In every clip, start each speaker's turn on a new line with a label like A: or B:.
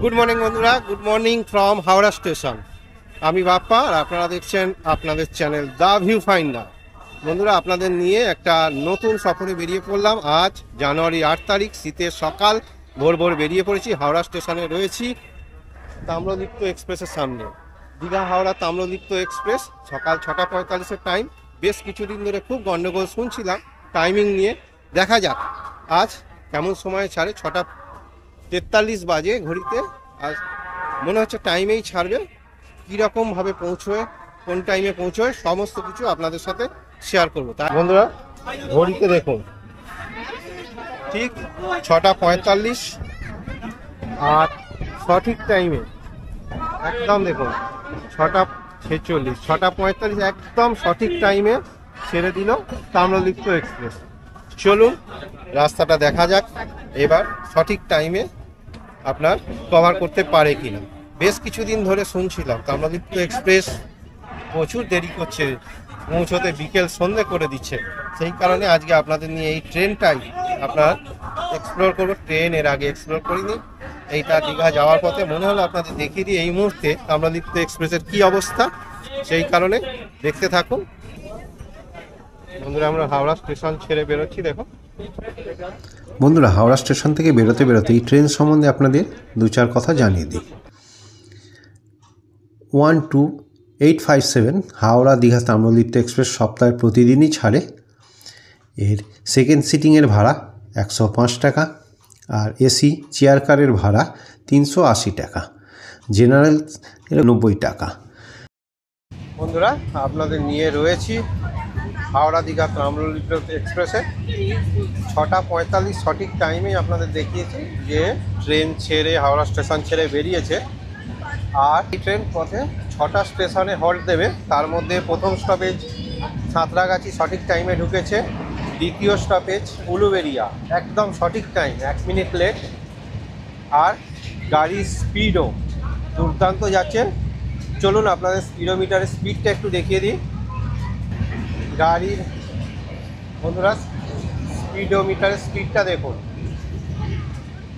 A: Good morning বন্ধুরা, good morning from Howrah station. আমি বাপ্পা আর আপনারা দেখছেন আপনাদের চ্যানেল দ্য ভিউ ফাইন্ডার। বন্ধুরা, আপনাদের নিয়ে একটা নতুন সফরে বেরিয়ে পড়লাম। আজ জানুয়ারি 8 তারিখ, শীতের সকাল, ভোর ভোর বেরিয়ে পড়েছি। হাওড়া স্টেশনে রয়েছি তাম্রলিপ্ত এক্সপ্রেসের সামনে। দীঘা হাওড়া তাম্রলিপ্ত এক্সপ্রেস, সকাল 6:45-এর টাইম। বেশ কিছুদিন ধরে খুব গন্ডগোল শুনছিলাম টাইমিং নিয়ে। দেখা যাক আজ কেমন সময় ছাড়ে। 6:43 বাজে ঘড়িতে। আর মনে হচ্ছে টাইমেই ছাড়বে। কীরকমভাবে পৌঁছয়, কোন টাইমে পৌঁছয়, সমস্ত কিছু আপনাদের সাথে শেয়ার করবো। তাই বন্ধুরা, ঘড়িতে দেখুন ঠিক 6:45 আর সঠিক টাইমে একদম দেখুন 6:46, 6:45 একদম সঠিক টাইমে ছেড়ে দিল তাম্রলিপ্ত এক্সপ্রেস। চলুন রাস্তাটা দেখা যাক এবার সঠিক টাইমে আপনার কভার করতে পারে কিনা। বেশ কিছুদিন ধরে শুনছিলাম তাম্রলিপ্ত এক্সপ্রেস প্রচুর দেরি করছে পৌঁছতে, বিকেল সন্ধে করে দিচ্ছে। সেই কারণে আজকে আপনাদের নিয়ে এই ট্রেনটাই আপনার এক্সপ্লোর করবো। ট্রেন এর আগে এক্সপ্লোর করিনি। এইটা দীঘা যাওয়ার পথে মনে হলো আপনাদের দেখিয়ে দিই এই মুহূর্তে তাম্রলিপ্ত এক্সপ্রেসের কি অবস্থা। সেই কারণে দেখতে থাকুন বন্ধুরা। আমরা হাওড়া স্টেশন ছেড়ে বেরোচ্ছি। দেখো
B: বন্ধুরা, হাওড়া স্টেশন থেকে বেরোতে বেরোতে এই ট্রেন সম্বন্ধে আপনাদের দু চার কথা জানিয়ে দিই। 12857 হাওড়া দীঘা তাম্রলিপ্ত এক্সপ্রেস সপ্তাহে প্রতিদিনই ছাড়ে। এর সেকেন্ড সিটিংয়ের ভাড়া 105 টাকা, আর এসি চেয়ার কারের ভাড়া 380 টাকা, জেনারেল 90 টাকা।
A: বন্ধুরা, আপনাদের নিয়ে রয়েছি হাওড়া দীঘা তাম্রলিপ্ত এক্সপ্রেসে। 6:45 সঠিক টাইমেই আপনাদের দেখিয়েছি যে ট্রেন ছেড়ে হাওড়া স্টেশন ছেড়ে বেরিয়েছে। আর এই ট্রেন পথে 6টা স্টেশনে হল্ট দেবে। তার মধ্যে প্রথম স্টপেজ সাঁতরাগাছি সঠিক টাইমে ঢুকেছে। দ্বিতীয় স্টপেজ উলুবেড়িয়া, একদম সঠিক টাইম, 1 মিনিট লেট। আর গাড়ির স্পিডও দুর্দান্ত যাচ্ছে। চলুন আপনাদের স্পিডোমিটারের স্পিডটা একটু দেখিয়ে দিই। গাড়ির বন্ধুরা স্পিডোমিটারের স্পিডটা দেখুন,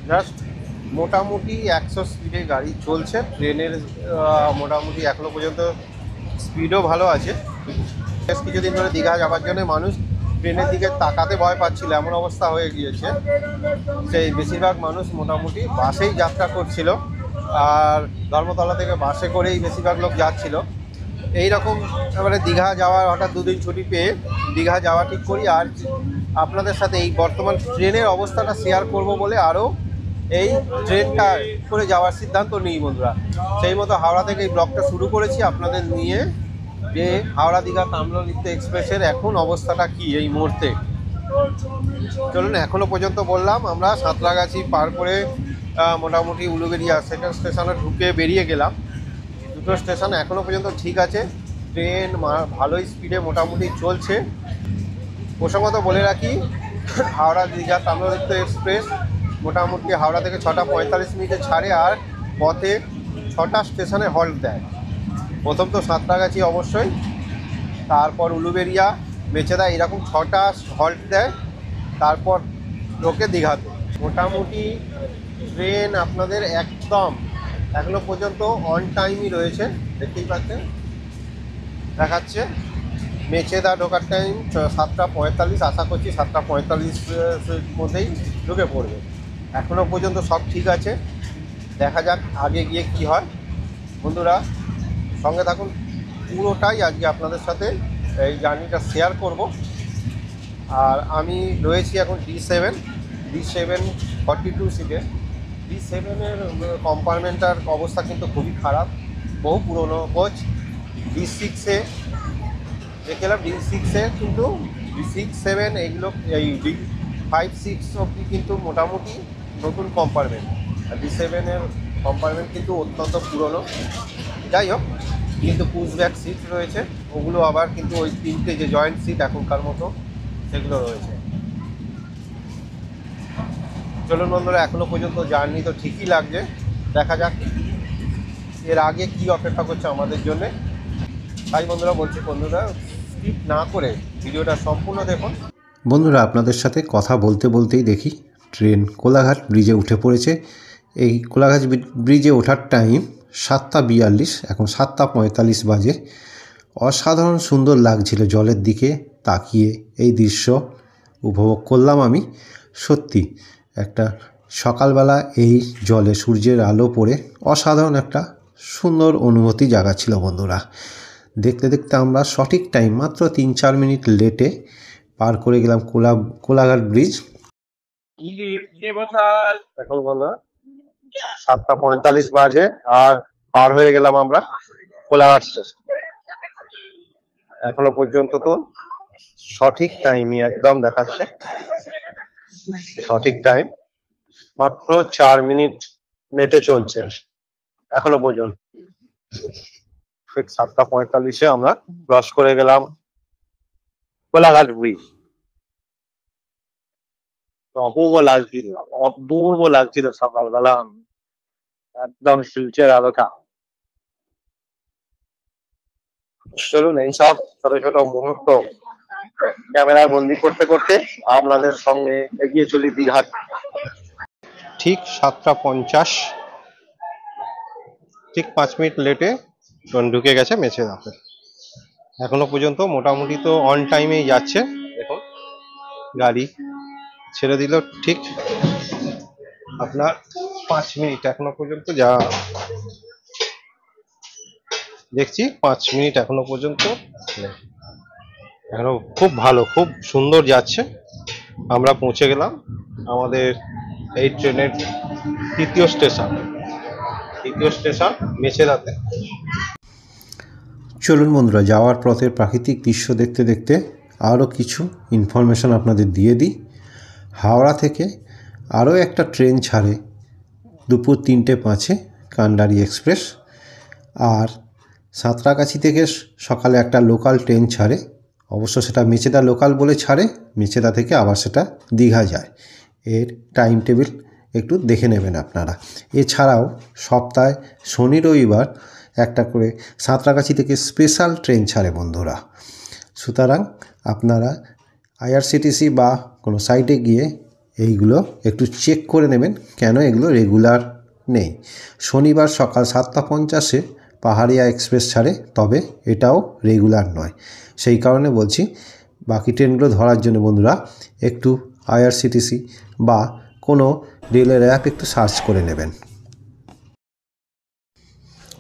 A: জাস্ট মোটামুটি 100 স্পিডে গাড়ি চলছে। ট্রেনের মোটামুটি এখনও পর্যন্ত স্পিডও ভালো আছে। বেশ কিছুদিন ধরে দীঘা যাওয়ার জন্য মানুষ ট্রেনের দিকে তাকাতে ভয় পাচ্ছিল, এমন অবস্থা হয়ে গিয়েছে। সেই বেশিরভাগ মানুষ মোটামুটি বাসেই যাত্রা করছিল, আর ধর্মতলা থেকে বাসে করেই বেশিরভাগ লোক যাচ্ছিল। এইরকম এবারে দীঘা যাওয়ার হঠাৎ দুদিন ছুটি পেয়ে দীঘা যাওয়া ঠিক করি। আর আপনাদের সাথে এই বর্তমান ট্রেনের অবস্থাটা শেয়ার করব বলে আরও এই ট্রেনটা করে যাওয়ার সিদ্ধান্ত নিই বন্ধুরা। সেই মতো হাওড়া থেকে এই ব্লগটা শুরু করেছি আপনাদের নিয়ে, যে হাওড়া দীঘা তাম্রলিপ্ত এক্সপ্রেসের এখন অবস্থাটা কি এই মুহূর্তে। চলুন, এখনও পর্যন্ত বললাম আমরা সাঁতরাগাছি পার করে মোটামুটি উলুবেড়িয়া সেকেন্ড স্টেশনে ঢুকে বেরিয়ে গেলাম। দুটো স্টেশন এখনও পর্যন্ত ঠিক আছে। ট্রেন ভালোই স্পিডে মোটামুটি চলছে। প্রসঙ্গত বলে রাখি, হাওড়া দীঘা তাম্রলিপ্ত এক্সপ্রেস মোটামুটি হাওড়া থেকে 6:45 ছাড়ে, আর পথে 6টা স্টেশনে হল্ট দেয়। প্রথম তো সাঁতরাগাছি অবশ্যই, তারপর উলুবেড়িয়া, মেচেদা, এরকম 6টা হল্ট দেয়। তারপর ঢোকে দীঘাতে। মোটামুটি ট্রেন আপনাদের একদম এখনো পর্যন্ত অন টাইমই রয়েছে। দেখতেই পাচ্ছেন দেখাচ্ছে মেচেদা ঢোকার টাইম 7:45। আশা করছি 7:45-এর মধ্যেই ঢুকে পড়বে। এখনও পর্যন্ত সব ঠিক আছে। দেখা যাক আগে গিয়ে কি হয়। বন্ধুরা সঙ্গে থাকুন, পুরোটাই আজকে আপনাদের সাথে এই জার্নিটা শেয়ার করব। আর আমি রয়েছি এখন D7 42 সিটে। D7-এর কম্পার্টমেন্টটার অবস্থা কিন্তু খুবই খারাপ, বহু পুরনো কোচ। D6-এ দেখলাম, D6-এ কিন্তু D6, 7 এগুলো, এই D5, 6 অবধি কিন্তু মোটামুটি নতুন কম্পার্টমেন্ট। আর D7-এর কম্পার্টমেন্ট কিন্তু অত্যন্ত পুরনো। যাই হোক, কিন্তু পুশব্যাক সিট রয়েছে, ওগুলো আবার কিন্তু ওই 3টে যে জয়েন্ট সিট এখনকার মতো সেগুলো রয়েছে। চলুন বন্ধুরা, এখনও পর্যন্ত জার্নি তো ঠিকই লাগছে। দেখা যাক এর আগে কি অপেক্ষা করছে আমাদের জন্যে। তাই বন্ধুরা বলছি, বন্ধুরা স্কিপ না করে ভিডিওটা সম্পূর্ণ দেখুন।
B: বন্ধুরা, আপনাদের সাথে কথা বলতে বলতেই দেখি ট্রেন কোলাঘাট ব্রিজে উঠে পড়েছে এই কোলাঘাট ব্রিজে ওঠার টাইম 7:42, এখন 7:45 বাজে। অসাধারণ সুন্দর লাগছিল জলের দিকে তাকিয়ে, এই দৃশ্য উপভোগ করলাম আমি। সত্যি একটা সকালবেলা এই জলে সূর্যের আলো পড়ে অসাধারণ একটা সুন্দর অনুভূতি জাগাচ্ছিল বন্ধুরা। দেখতে দেখতে আমরা সঠিক টাইম মাত্র 3-4 মিনিট লেটে পার করে গেলাম কোলাঘাট ব্রিজ।
A: এখন বন্ধুরা 7:45 বাজে আর পার হয়ে গেলাম আমরা কোলাঘাট স্টেশন। এখনো পর্যন্ত তো সঠিক টাইমই একদম দেখাচ্ছে, সঠিক টাইম মাত্র 4 মিনিট লেটে চলছে এখনো পর্যন্ত। ঠিক 7:45-এ আমরা ক্রস করে গেলাম কোলাঘাট ব্রিজ। অপূর্ব লাগছিল, অপূর্ব লাগছিল সকালবেলা, একদম সূর্যের আলোটা। চলুন এইসব ছোট ছোট মুহূর্ত ক্যামেরায় বন্দি করতে করতে আপনাদের সঙ্গে এগিয়ে চলি দীঘাট। ঠিক 7:50, ঠিক 5 মিনিট লেটে ঢুকে গেছে মেছেদাতে। এখনো পর্যন্ত মোটামুটি তো অন টাইমেই যাচ্ছে। দেখুন গাড়ি ছেড়ে দিল ঠিক আপনার 5 মিনিট, এখনো পর্যন্ত যা দেখছি 5 মিনিট এখনো পর্যন্ত। এখনো খুব ভালো, খুব সুন্দর যাচ্ছে। আমরা পৌঁছে গেলাম আমাদের এই ট্রেনের তৃতীয় স্টেশন মেছেদাতে।
B: চলুন বন্ধুরা, যাওয়ার পথের প্রাকৃতিক দৃশ্য দেখতে দেখতে আরও কিছু ইনফরমেশান আপনাদের দিয়ে দিই। হাওড়া থেকে আরও একটা ট্রেন ছাড়ে দুপুর 3:05 কান্ডারি এক্সপ্রেস। আর সাঁতরাগাছি থেকে সকালে একটা লোকাল ট্রেন ছাড়ে, অবশ্য সেটা মেছেদা লোকাল বলে ছাড়ে, মেছেদা থেকে আবার সেটা দীঘা যায়। এর টাইম টেবিল একটু দেখে নেবেন আপনারা। এছাড়াও সপ্তাহে শনি রবিবার একটা করে সাঁতরাগাছি থেকে স্পেশাল ট্রেন ছাড়ে বন্ধুরা। সুতরাং আপনারা আইআরসিটিসি বা কোনো সাইটে গিয়ে এইগুলো একটু চেক করে নেবেন, কেন এগুলো রেগুলার নেই। শনিবার সকাল 7:50 পাহাড়িয়া এক্সপ্রেস ছাড়ে, তবে এটাও রেগুলার নয়। সেই কারণে বলছি, বাকি ট্রেনগুলো ধরার জন্য বন্ধুরা একটু আইআরসিটিসি বা কোনো রেলের অ্যাপ একটু সার্চ করে নেবেন।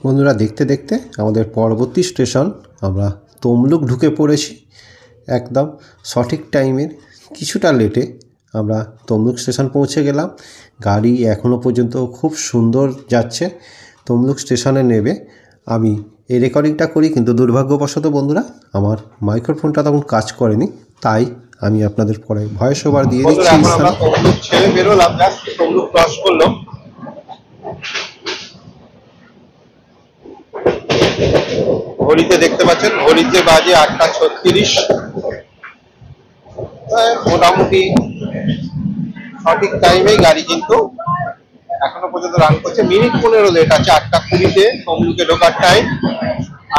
B: বন্ধুরা দেখতে দেখতে আমাদের পরবর্তী স্টেশন আমরা তমলুক ঢুকে পড়েছি। একদম সঠিক টাইমের কিছুটা লেটে আমরা তমলুক স্টেশন পৌঁছে গেলাম। গাড়ি এখনও পর্যন্ত খুব সুন্দর যাচ্ছে। তমলুক স্টেশনে নেবে আমি এই রেকর্ডিংটা করি, কিন্তু দুর্ভাগ্যবশত বন্ধুরা আমার মাইক্রোফোনটা তখন কাজ করেনি, তাই আমি আপনাদের পরে ভয়েস ওভার দিয়ে দিচ্ছি।
A: তমলুক ছেড়ে বেরোলাম, তমলুক ক্রস করলাম। ঘড়িতে দেখতে পাচ্ছেন, ঘড়িতে বাজে 8:36। মোটামুটি সঠিক টাইমেই গাড়ি কিন্তু এখনো পর্যন্ত রান করছে। মিনিট 15 লেট আছে। 8:20-তে তমলুকে ঢোকার টাইম,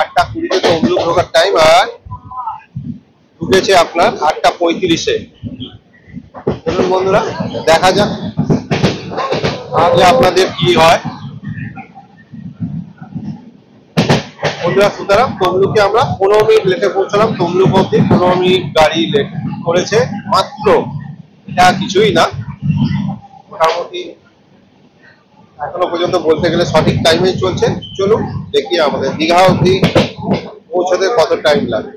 A: 8:20-তে তমলুক ঢোকার টাইম, আর ঢুকেছে আপনার 8:35-এ। চলুন বন্ধুরা দেখা যাক আগে আপনাদের কি হয় বন্ধুরা। সুতরাং তমলুকে আমরা 15 মিনিট লেটে পৌঁছলাম। তমলুক অব্দি 15 মিনিট গাড়ি লেট করেছে মাত্র, এটা কিছুই না। মোটামুটি এখনো পর্যন্ত বলতে গেলে সঠিক টাইমে চলছে। চলুন দেখি আমাদের দীঘা অব্দি পৌঁছতে কত টাইম লাগে।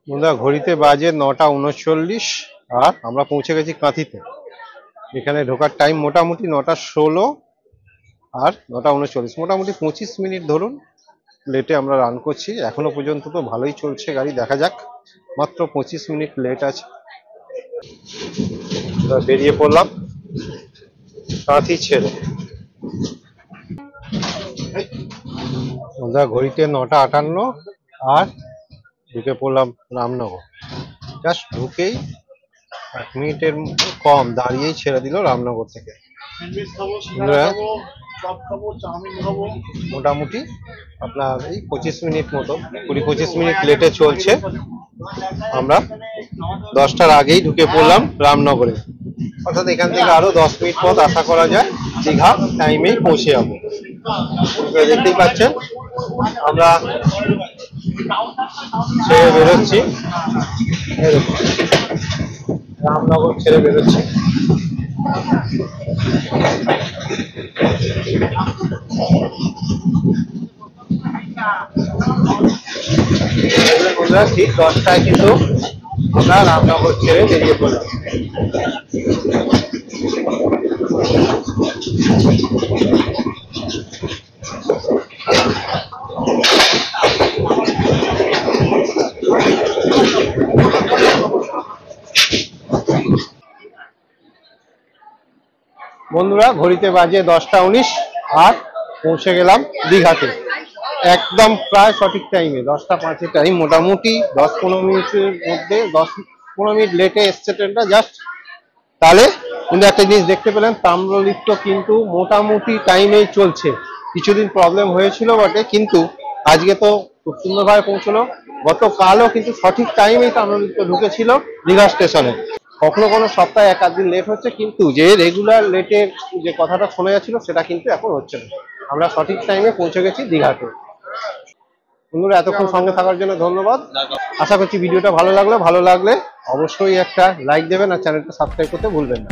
A: বন্ধুরা ঘড়িতে বাজে 9:39 আর আমরা পৌঁছে গেছি কাঁথিতে। এখানে ঢোকার টাইম মোটামুটি 9:16 আর 9:39, মোটামুটি 25 মিনিট ধরুন লেটে আমরা রান করছি। এখনো পর্যন্ত তো ভালোই চলছে গাড়ি, দেখা যাক। মাত্র 25 মিনিট লেট আছে। বেরিয়ে পড়লাম কাঁথি ছেড়ে। ঘড়িতে 9:58 আর ঢুকে পড়লাম রামনগর। জাস্ট ঢুকেই 1 মিনিটের কম দাঁড়িয়েই ছেড়ে দিল রামনগর থেকে। মোটামুটি আপনার এই 25 মিনিট মতো, 20-25 মিনিট লেটে চলছে। আমরা 10টার আগেই ঢুকে পড়লাম রামনগরে। অর্থাৎ এখান থেকে আরো 10 মিনিট পথ আশা করা যায় দীঘা টাইমেই পৌঁছে যাবো। দেখতেই পাচ্ছেন আমরা ছেড়ে বেরোচ্ছি, রামনগর ছেড়ে বেরোচ্ছি। ঠিক 10টায় কিন্তু আমরা রামনগর ছেড়ে বেরিয়ে পড়লাম। বন্ধুরা ঘড়িতে বাজে 10টা 19 আর পৌঁছে গেলাম দীঘাতে একদম প্রায় সঠিক টাইমে 10টা 5 টাইম, মোটামুটি 10-15 মিনিটের মধ্যে 10-15 মিনিট লেটে এসছে ট্রেনটা জাস্ট। তাহলে কিন্তু একটা জিনিস দেখতে পেলেন, তাম্রলিপ্ত কিন্তু মোটামুটি টাইমেই চলছে। কিছুদিন প্রবলেম হয়েছিল বটে, কিন্তু আজকে তো খুব সুন্দরভাবে পৌঁছলো। গতকালও কিন্তু সঠিক টাইমেই তাম্রলিপ্ত ঢুকেছিল দীঘা স্টেশনে। কখনো কোনো সপ্তাহে 1-8 দিন লেট হচ্ছে, কিন্তু যে রেগুলার লেটের যে কথাটা শোনা যাচ্ছিল সেটা কিন্তু এখন হচ্ছে না। আমরা সঠিক টাইমে পৌঁছে গেছি দীঘাতে। বন্ধুরা এতক্ষণ সঙ্গে থাকার জন্য ধন্যবাদ। আশা করছি ভিডিওটা ভালো লাগলে অবশ্যই একটা লাইক দেবেন আর চ্যানেলটা সাবস্ক্রাইব করতে ভুলবেন না।